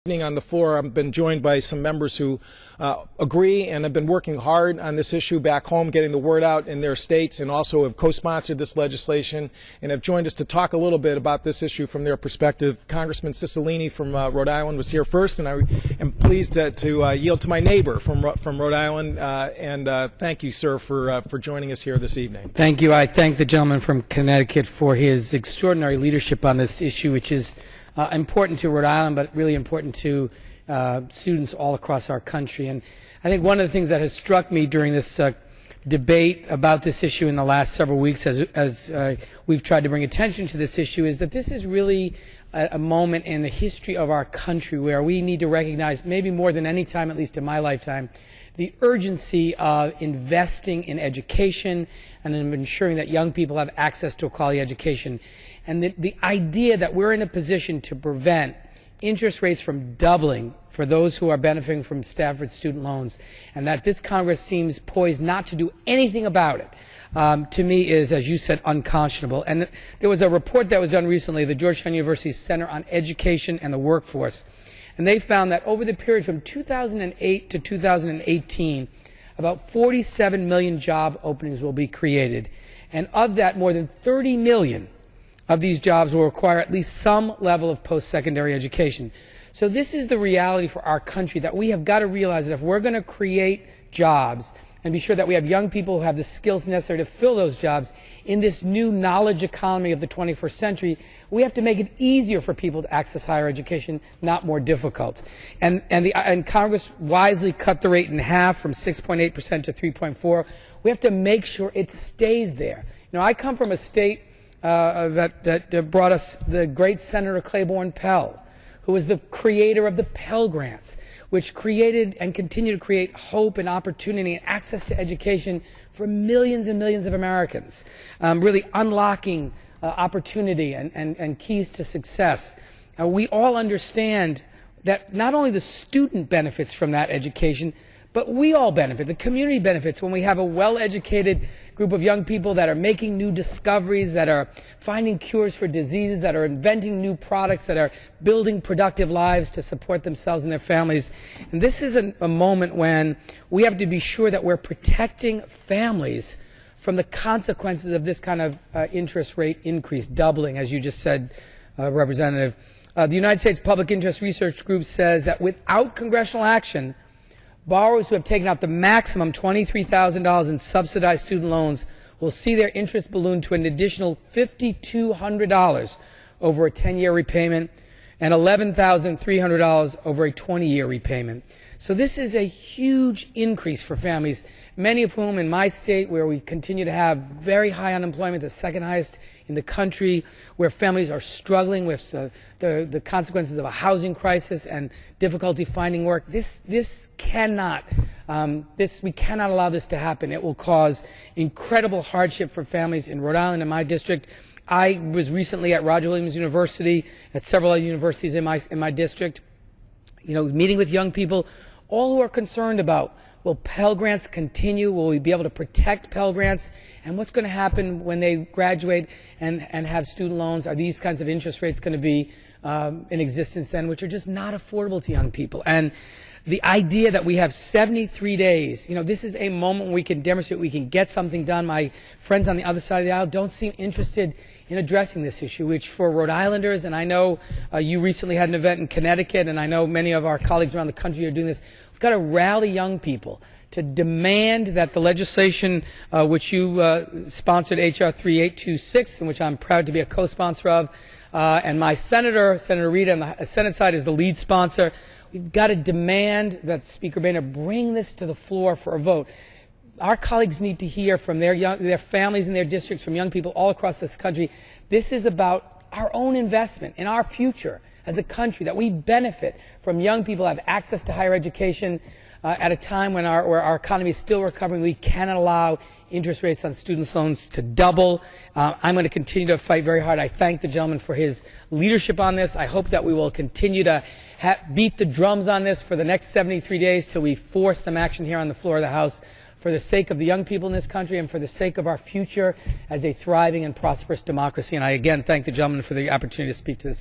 On the floor, I've been joined by some members who agree and have been working hard on this issue back home, getting the word out in their states, and also have co-sponsored this legislation and have joined us to talk a little bit about this issue from their perspective. Congressman Cicilline from Rhode Island was here first, and I am pleased to yield to my neighbor from Rhode Island. Thank you, sir, for joining us here this evening. Thank you. I thank the gentleman from Connecticut for his extraordinary leadership on this issue, which is important to Rhode Island, but really important to students all across our country. And I think one of the things that has struck me during this debate about this issue in the last several weeks as we've tried to bring attention to this issue is that this is really a moment in the history of our country where we need to recognize, maybe more than any time, at least in my lifetime, the urgency of investing in education and in ensuring that young people have access to a quality education. And the idea that we're in a position to prevent interest rates from doubling for those who are benefiting from Stafford student loans, and that this Congress seems poised not to do anything about it, to me is, as you said, unconscionable. And there was a report that was done recently, the Georgetown University Center on Education and the Workforce, and they found that over the period from 2008 to 2018, about 47 million job openings will be created. And of that, more than 30 million of these jobs will require at least some level of post-secondary education. So this is the reality for our country, that we have got to realize that if we're going to create jobs and be sure that we have young people who have the skills necessary to fill those jobs in this new knowledge economy of the 21st century, we have to make it easier for people to access higher education, not more difficult. And Congress wisely cut the rate in half from 6.8% to 3.4%. We have to make sure it stays there. You know, I come from a state that brought us the great Senator Claiborne Pell, who was the creator of the Pell Grants, which created and continue to create hope and opportunity and access to education for millions and millions of Americans, really unlocking opportunity and keys to success. We all understand that not only the student benefits from that education, but we all benefit. The community benefits when we have a well-educated group of young people that are making new discoveries, that are finding cures for diseases, that are inventing new products, that are building productive lives to support themselves and their families. And this is a moment when we have to be sure that we're protecting families from the consequences of this kind of interest rate increase, doubling, as you just said, Representative. The United States Public Interest Research Group says that without congressional action, borrowers who have taken out the maximum $23,000 in subsidized student loans will see their interest balloon to an additional $5,200 over a 10-year repayment and $11,300 over a 20-year repayment. So this is a huge increase for families, many of whom in my state, where we continue to have very high unemployment, the second highest in the country, where families are struggling with the consequences of a housing crisis and difficulty finding work. We cannot allow this to happen. It will cause incredible hardship for families in Rhode Island, in my district. I was recently at Roger Williams University, at several other universities in my district, meeting with young people, all who are concerned about, will Pell Grants continue? Will we be able to protect Pell Grants? And what's going to happen when they graduate and have student loans? Are these kinds of interest rates going to be in existence then, which are just not affordable to young people? And the idea that we have 73 days, this is a moment when we can demonstrate we can get something done. My friends on the other side of the aisle don't seem interested in addressing this issue, which for Rhode Islanders, and I know you recently had an event in Connecticut, and I know many of our colleagues around the country are doing this. We've got to rally young people to demand that the legislation which you sponsored, H.R. 3826, and which I'm proud to be a co-sponsor of, and my Senator Reid on the Senate side is the lead sponsor. We've got to demand that Speaker Boehner bring this to the floor for a vote. Our colleagues need to hear from their families and their districts, from young people all across this country. This is about our own investment in our future as a country, that we benefit from young people have access to higher education at a time when where our economy is still recovering. We cannot allow interest rates on student loans to double. I'm going to continue to fight very hard. I thank the gentleman for his leadership on this. I hope that we will continue to beat the drums on this for the next 73 days till we force some action here on the floor of the House, for the sake of the young people in this country and for the sake of our future as a thriving and prosperous democracy. And I again thank the gentleman for the opportunity to speak to this.